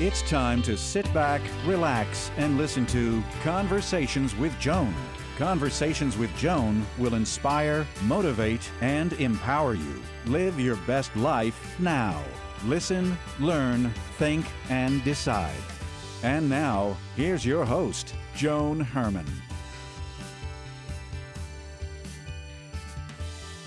It's time to sit back, relax, and listen to Conversations with Joan. Conversations with Joan will inspire, motivate, and empower you. Live your best life now. Listen, learn, think, and decide. And now, here's your host, Joan Herman.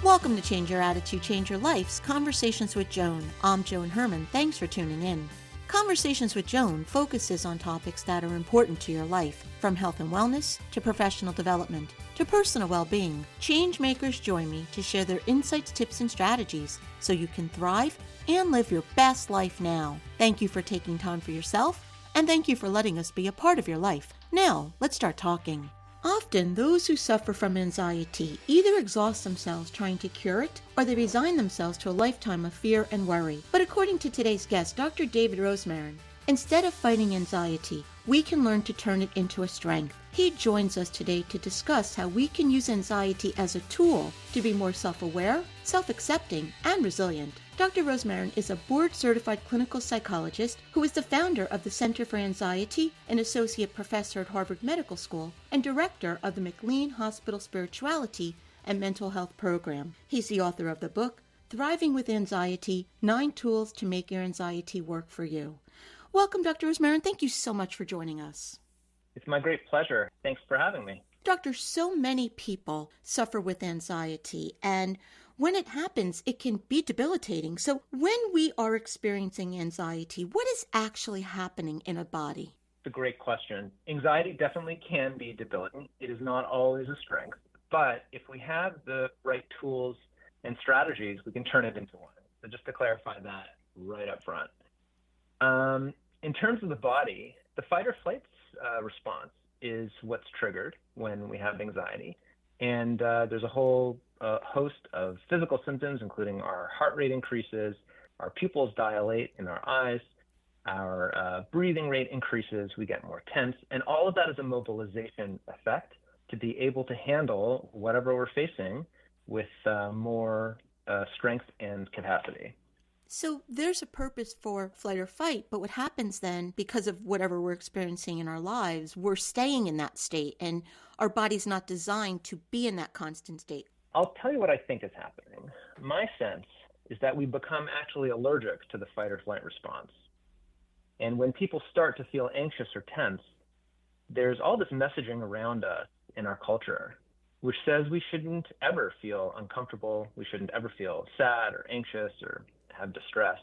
Welcome to Change Your Attitude, Change Your Life's Conversations with Joan. I'm Joan Herman. Thanks for tuning in. Conversations with Joan focuses on topics that are important to your life, from health and wellness to professional development to personal well-being. Change makers join me to share their insights, tips, and strategies so you can thrive and live your best life now. Thank you for taking time for yourself, and thank you for letting us be a part of your life. Now, let's start talking. Often, those who suffer from anxiety either exhaust themselves trying to cure it, or they resign themselves to a lifetime of fear and worry. But according to today's guest, Dr. David Rosmarin, instead of fighting anxiety, we can learn to turn it into a strength. He joins us today to discuss how we can use anxiety as a tool to be more self-aware, self-accepting, and resilient. Dr. Rosmarin is a board-certified clinical psychologist who is the founder of the Center for Anxiety, an associate professor at Harvard Medical School, and director of the McLean Hospital Spirituality and Mental Health Program. He's the author of the book, Thriving with Anxiety, 9 Tools to Make Your Anxiety Work for You. Welcome, Dr. Rosmarin. Thank you so much for joining us. It's my great pleasure. Thanks for having me. Doctor, so many people suffer with anxiety, and when it happens, it can be debilitating. So when we are experiencing anxiety, what is actually happening in a body? It's a great question. Anxiety definitely can be debilitating. It is not always a strength, but if we have the right tools and strategies, we can turn it into one. So just to clarify that right up front. In terms of the body, the fight or flight response is what's triggered when we have anxiety. And there's a whole host of physical symptoms, including our heart rate increases, our pupils dilate in our eyes, our breathing rate increases, we get more tense, and all of that is a mobilization effect to be able to handle whatever we're facing with more strength and capacity. So there's a purpose for flight or fight, but what happens then, because of whatever we're experiencing in our lives, we're staying in that state, and our body's not designed to be in that constant state. I'll tell you what I think is happening. My sense is that we become actually allergic to the fight or flight response. And when people start to feel anxious or tense, there's all this messaging around us in our culture, which says we shouldn't ever feel uncomfortable, we shouldn't ever feel sad or anxious or have distress.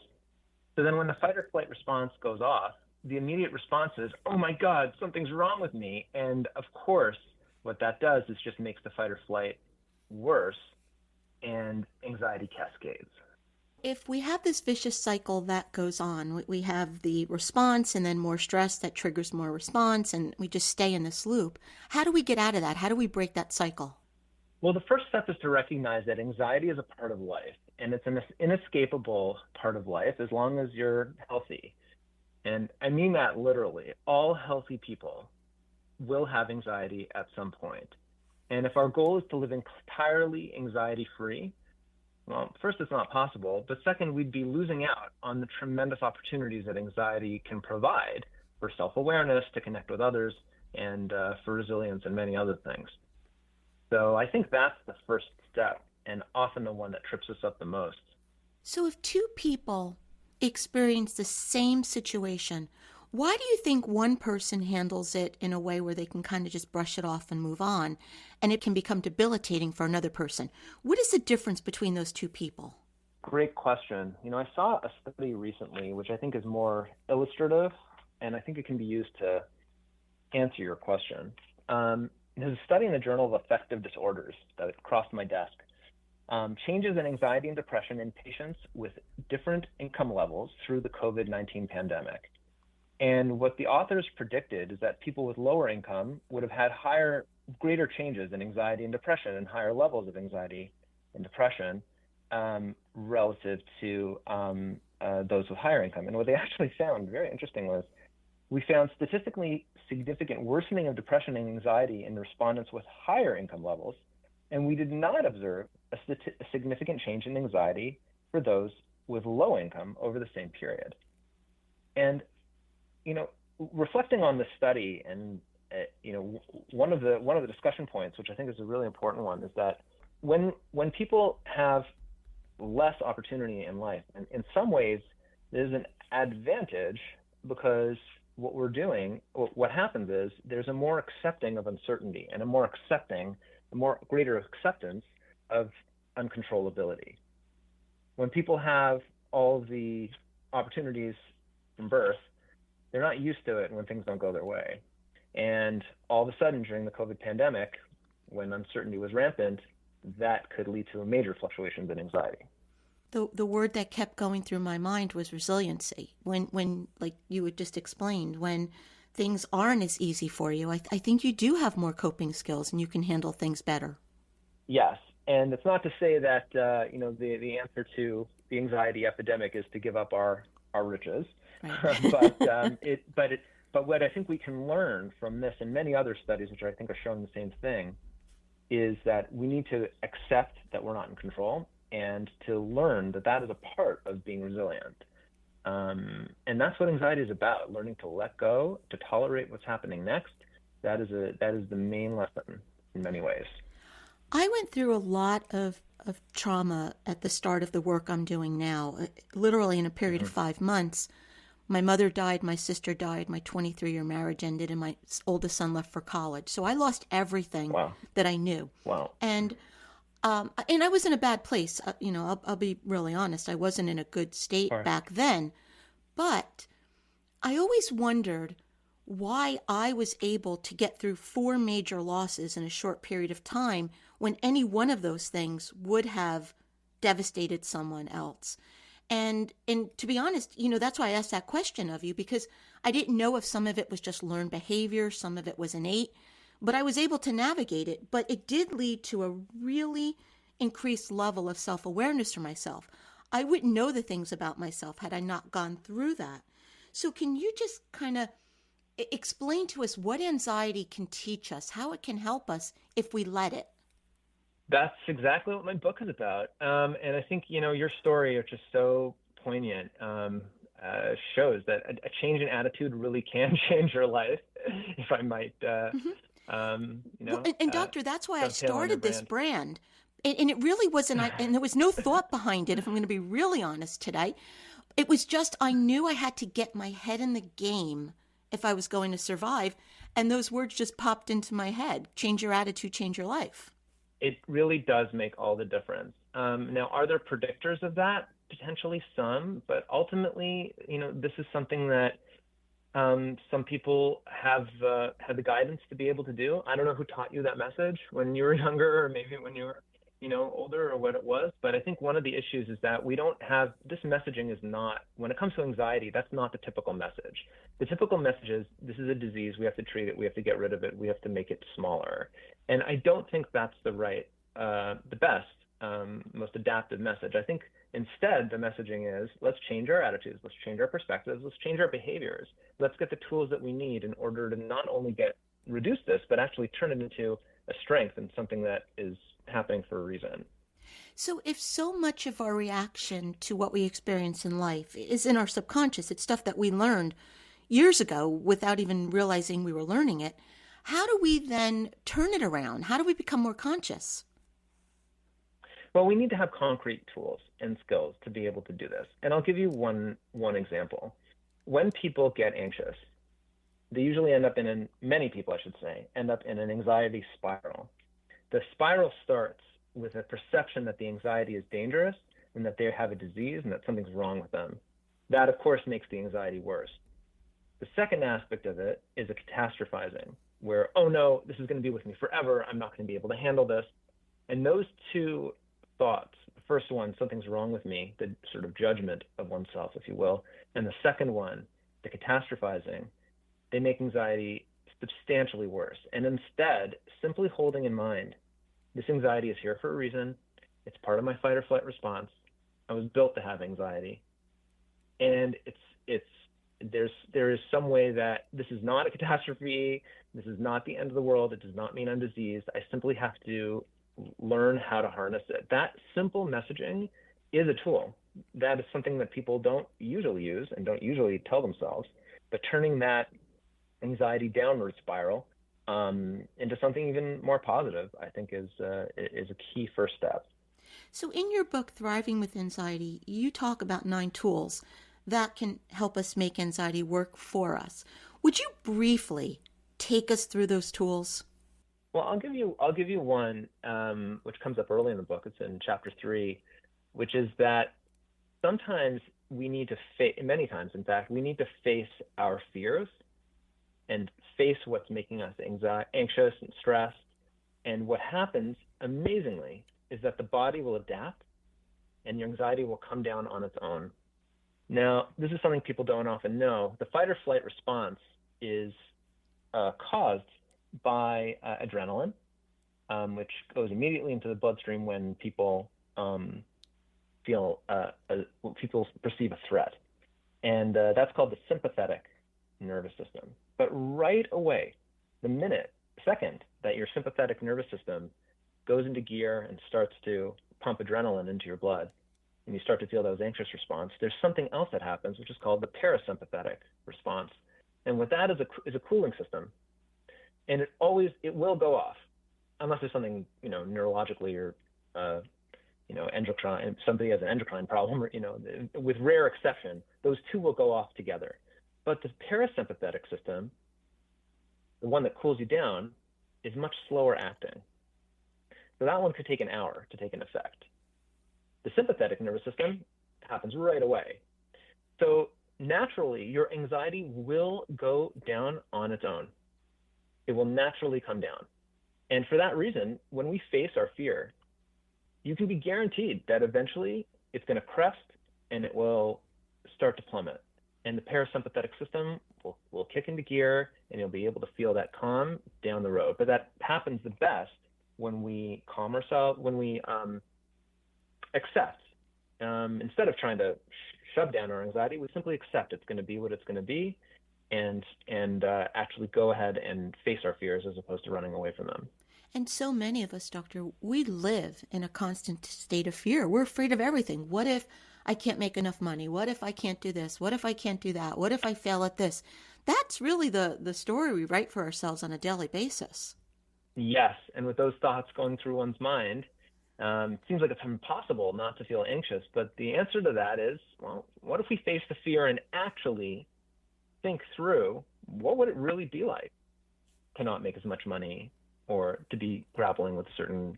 So then when the fight or flight response goes off, the immediate response is, oh my God, something's wrong with me. And of course, what that does is just makes the fight or flight worse, and anxiety cascades. If we have this vicious cycle that goes on, we have the response and then more stress that triggers more response, and we just stay in this loop. How do we get out of that? How do we break that cycle? Well, the first step is to recognize that anxiety is a part of life, and it's an inescapable part of life as long as you're healthy. And I mean that literally. All healthy people will have anxiety at some point. And if our goal is to live entirely anxiety-free, well, first, it's not possible, but second, we'd be losing out on the tremendous opportunities that anxiety can provide for self-awareness, to connect with others, and for resilience and many other things. So I think that's the first step, and often the one that trips us up the most. So if two people experience the same situation, why do you think one person handles it in a way where they can kind of just brush it off and move on, and it can become debilitating for another person? What is the difference between those two people? Great question. I saw a study recently, which I think is more illustrative, and I think it can be used to answer your question. There's a study in the Journal of Affective Disorders that crossed my desk. Changes in anxiety and depression in patients with different income levels through the COVID-19 pandemic. And what the authors predicted is that people with lower income would have had greater changes in anxiety and depression and higher levels of anxiety and depression relative to those with higher income. And what they actually found, very interesting, was we found statistically significant worsening of depression and anxiety in respondents with higher income levels, and we did not observe a significant change in anxiety for those with low income over the same period. And reflecting on this study, and one of the discussion points, which I think is a really important one, is that when people have less opportunity in life, and in some ways there's an advantage, because what happens is there's a more accepting of uncertainty and a more greater acceptance of uncontrollability. When people have all the opportunities from birth, they're not used to it when things don't go their way. And all of a sudden, during the COVID pandemic, when uncertainty was rampant, that could lead to major fluctuations in anxiety. The word that kept going through my mind was resiliency. When like you had just explained, when things aren't as easy for you, I think you do have more coping skills and you can handle things better. Yes, and it's not to say that the answer to the anxiety epidemic is to give up our riches, right. but what I think we can learn from this and many other studies, which I think are showing the same thing, is that we need to accept that we're not in control, and to learn that that is a part of being resilient. And that's what anxiety is about: learning to let go, to tolerate what's happening next. That is the main lesson in many ways. I went through a lot of trauma at the start of the work I'm doing now. Literally in a period of 5 months, my mother died, my sister died, my 23-year marriage ended, and my oldest son left for college. So I lost everything that I knew. Wow. And I was in a bad place. I'll be really honest. I wasn't in a good state back then. But I always wondered why I was able to get through 4 major losses in a short period of time when any one of those things would have devastated someone else. And to be honest, that's why I asked that question of you, because I didn't know if some of it was just learned behavior, some of it was innate, but I was able to navigate it. But it did lead to a really increased level of self-awareness for myself. I wouldn't know the things about myself had I not gone through that. So can you just kind of explain to us what anxiety can teach us, how it can help us if we let it? That's exactly what my book is about. And I think, your story, which is so poignant, shows that a change in attitude really can change your life, if I might, Doctor, that's why I started this brand. And it really wasn't, and there was no thought behind it, if I'm going to be really honest today. It was just, I knew I had to get my head in the game if I was going to survive. And those words just popped into my head: change your attitude, change your life. It really does make all the difference. Now, are there predictors of that? Potentially some, but ultimately, this is something that some people have had the guidance to be able to do. I don't know who taught you that message when you were younger, or maybe when you were, older, or what it was. But I think one of the issues is that we don't have, this messaging is not, when it comes to anxiety, that's not the typical message. The typical message is, this is a disease, we have to treat it, we have to get rid of it, we have to make it smaller. And I don't think that's the best, most adaptive message. I think instead the messaging is, let's change our attitudes, let's change our perspectives, let's change our behaviors. Let's get the tools that we need in order to not only reduce this, but actually turn it into a strength and something that is happening for a reason. So if so much of our reaction to what we experience in life is in our subconscious, it's stuff that we learned years ago without even realizing we were learning it, how do we then turn it around? How do we become more conscious? Well, we need to have concrete tools and skills to be able to do this. And I'll give you one example. When people get anxious, they usually many people, I should say, end up in an anxiety spiral. The spiral starts with a perception that the anxiety is dangerous and that they have a disease and that something's wrong with them. That, of course, makes the anxiety worse. The second aspect of it is a catastrophizing, where, oh no, this is going to be with me forever, I'm not going to be able to handle this. And those two thoughts, the first one, something's wrong with me, the sort of judgment of oneself, if you will, and the second one, the catastrophizing, they make anxiety substantially worse. And instead, simply holding in mind, this anxiety is here for a reason, it's part of my fight or flight response, I was built to have anxiety, and there is some way that this is not a catastrophe, this is not the end of the world, it does not mean I'm diseased, I simply have to learn how to harness it. That simple messaging is a tool. That is something that people don't usually use and don't usually tell themselves. but turning that anxiety downward spiral into something even more positive, I think is a key first step. So, in your book, Thriving with Anxiety, you talk about 9 tools that can help us make anxiety work for us. Would you briefly take us through those tools? Well, I'll give you one, which comes up early in the book. It's in chapter 3, which is that sometimes we need to many times, in fact, we need to face our fears and face what's making us anxious and stressed. And what happens, amazingly, is that the body will adapt and your anxiety will come down on its own. Now, this is something people don't often know. The fight or flight response is caused by adrenaline, which goes immediately into the bloodstream when people people perceive a threat. And that's called the sympathetic nervous system. But right away, the second that your sympathetic nervous system goes into gear and starts to pump adrenaline into your blood, and you start to feel those anxious response, there's something else that happens, which is called the parasympathetic response. And what that is a cooling system. And it will go off, unless there's something, neurologically or, endocrine, somebody has an endocrine problem, or, with rare exception, those two will go off together. But the parasympathetic system, the one that cools you down, is much slower acting. So that one could take an hour to take an effect. The sympathetic nervous system happens right away. So naturally, your anxiety will go down on its own. It will naturally come down. And for that reason, when we face our fear, you can be guaranteed that eventually it's going to crest and it will start to plummet. And the parasympathetic system will kick into gear, and you'll be able to feel that calm down the road. But that happens the best when we calm ourselves, when we accept. Instead of trying to shove down our anxiety, we simply accept it's going to be what it's going to be, and actually go ahead and face our fears as opposed to running away from them. And so many of us, Doctor, we live in a constant state of fear. We're afraid of everything. What if I can't make enough money? What if I can't do this? What if I can't do that? What if I fail at this? That's really the story we write for ourselves on a daily basis. Yes, and with those thoughts going through one's mind, it seems like it's impossible not to feel anxious. But the answer to that is, well, what if we face the fear and actually think through, what would it really be like to not make as much money or to be grappling with a certain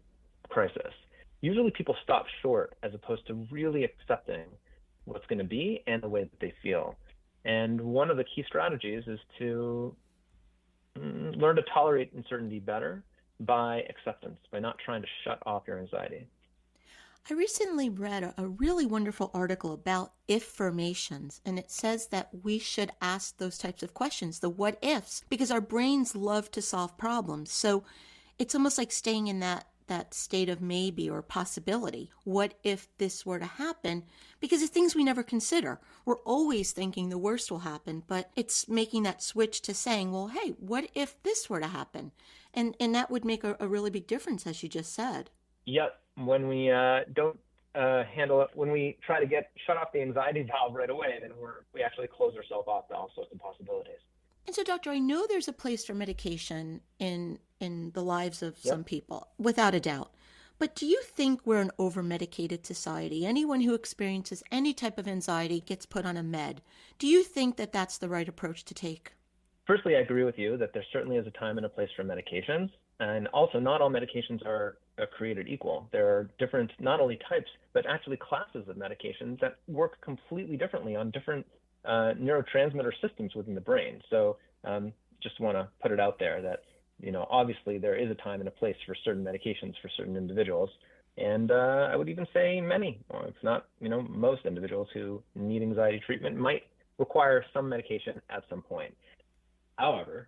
crisis? Usually people stop short as opposed to really accepting what's going to be and the way that they feel. And one of the key strategies is to learn to tolerate uncertainty better by acceptance, by not trying to shut off your anxiety. I recently read a really wonderful article about if-formations, and it says that we should ask those types of questions, the what ifs, because our brains love to solve problems. So it's almost like staying in that state of maybe or possibility. What if this were to happen? Because it's things we never consider. We're always thinking the worst will happen, but it's making that switch to saying, well, hey, what if this were to happen? And that would make a really big difference, as you just said. Yep. When we don't handle it, when we try to shut off the anxiety valve right away, then we actually close ourselves off to all sorts of possibilities. And so, Doctor, I know there's a place for medication in the lives of some people, without a doubt. But do you think we're an over-medicated society? Anyone who experiences any type of anxiety gets put on a med. Do you think that that's the right approach to take? Firstly, I agree with you that there certainly is a time and a place for medications. And also, not all medications are created equal. There are different, not only types, but actually classes of medications that work completely differently on different neurotransmitter systems within the brain. So just want to put it out there that, obviously there is a time and a place for certain medications for certain individuals. And I would even say many, or if not, most individuals who need anxiety treatment might require some medication at some point. However,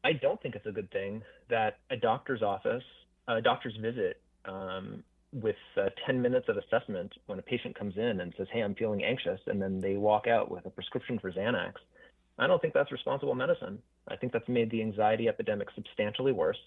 I don't think it's a good thing that a doctor's visit with 10 minutes of assessment when a patient comes in and says, hey, I'm feeling anxious, and then they walk out with a prescription for Xanax. I don't think that's responsible medicine. I think that's made the anxiety epidemic substantially worse.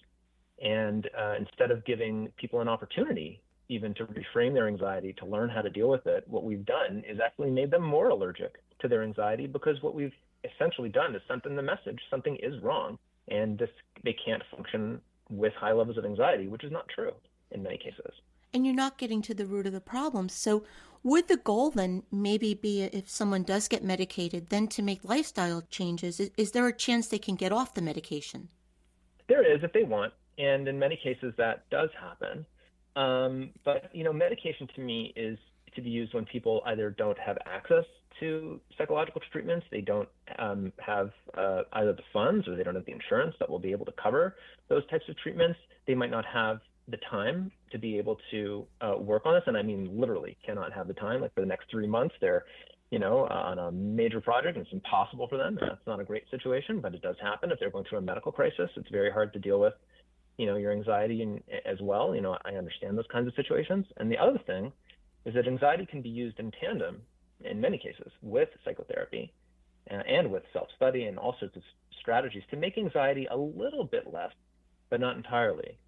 And instead of giving people an opportunity even to reframe their anxiety, to learn how to deal with it, what we've done is actually made them more allergic to their anxiety, because what we've essentially done is sent them the message something is wrong, and they can't function with high levels of anxiety, which is not true in many cases. And you're not getting to the root of the problem. So would the goal then maybe be, if someone does get medicated, then to make lifestyle changes? Is there a chance they can get off the medication? There is, if they want, and in many cases that does happen. But medication to me is to be used when people either don't have access to psychological treatments, they don't have either the funds, or they don't have the insurance that will be able to cover those types of treatments. They might not have the time to be able to work on this, and I mean literally cannot have the time. Like for the next 3 months, they're on a major project, and it's impossible for them. And that's not a great situation, but it does happen. If they're going through a medical crisis, it's very hard to deal with your anxiety as well. I understand those kinds of situations. And the other thing is that anxiety can be used in tandem in many cases with psychotherapy and with self-study and all sorts of strategies to make anxiety a little bit less, but not entirely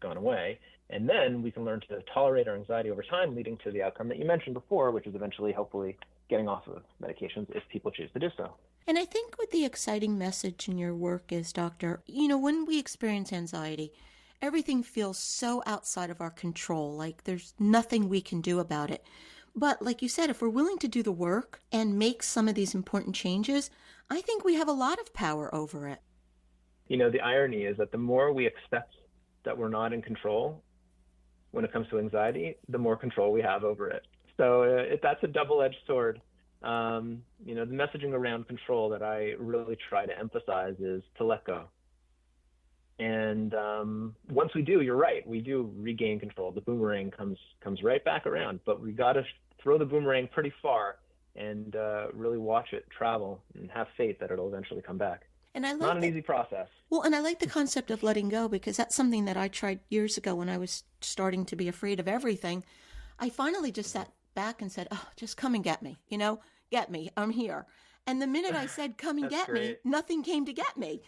gone away. And then we can learn to tolerate our anxiety over time, leading to the outcome that you mentioned before, which is eventually, hopefully, getting off of medications if people choose to do so. And I think what the exciting message in your work is, Doctor, when we experience anxiety, everything feels so outside of our control, like there's nothing we can do about it. But like you said, if we're willing to do the work and make some of these important changes, I think we have a lot of power over it. The irony is that the more we accept that we're not in control when it comes to anxiety, the more control we have over it. So that's a double-edged sword. The messaging around control that I really try to emphasize is to let go. And once we do, you're right, we do regain control. The boomerang comes right back around, but we got to throw the boomerang pretty far and really watch it travel and have faith that it'll eventually come back. And I like not an easy process. Well, and I like the concept of letting go, because that's something that I tried years ago when I was starting to be afraid of everything. I finally just sat back and said, "Oh, just come and get me, get me, I'm here." And the minute I said, "Come and get me," nothing came to get me.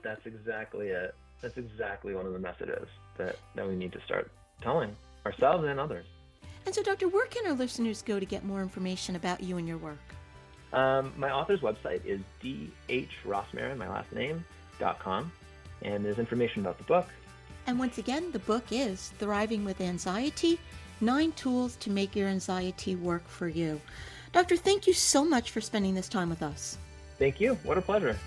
That's exactly it. That's exactly one of the messages that we need to start telling ourselves and others. And so, Doctor, where can our listeners go to get more information about you and your work? My author's website is dhrosmarin, my last name, .com, and there's information about the book. And once again, the book is Thriving with Anxiety, 9 Tools to Make Your Anxiety Work for You. Doctor, thank you so much for spending this time with us. Thank you. What a pleasure.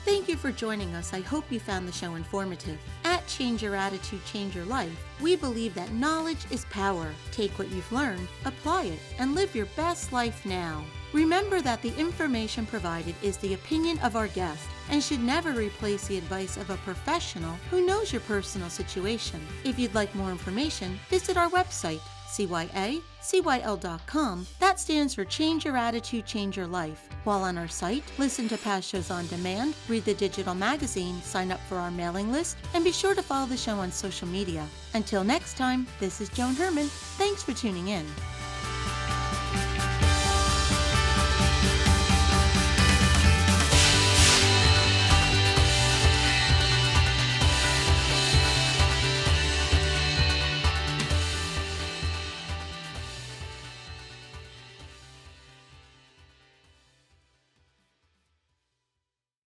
Thank you for joining us. I hope you found the show informative. At Change Your Attitude, Change Your Life, we believe that knowledge is power. Take what you've learned, apply it, and live your best life now. Remember that the information provided is the opinion of our guest and should never replace the advice of a professional who knows your personal situation. If you'd like more information, visit our website, cyacyl.com. That stands for Change Your Attitude, Change Your Life. While on our site, listen to past shows on demand, read the digital magazine, sign up for our mailing list, and be sure to follow the show on social media. Until next time, this is Joan Herman. Thanks for tuning in.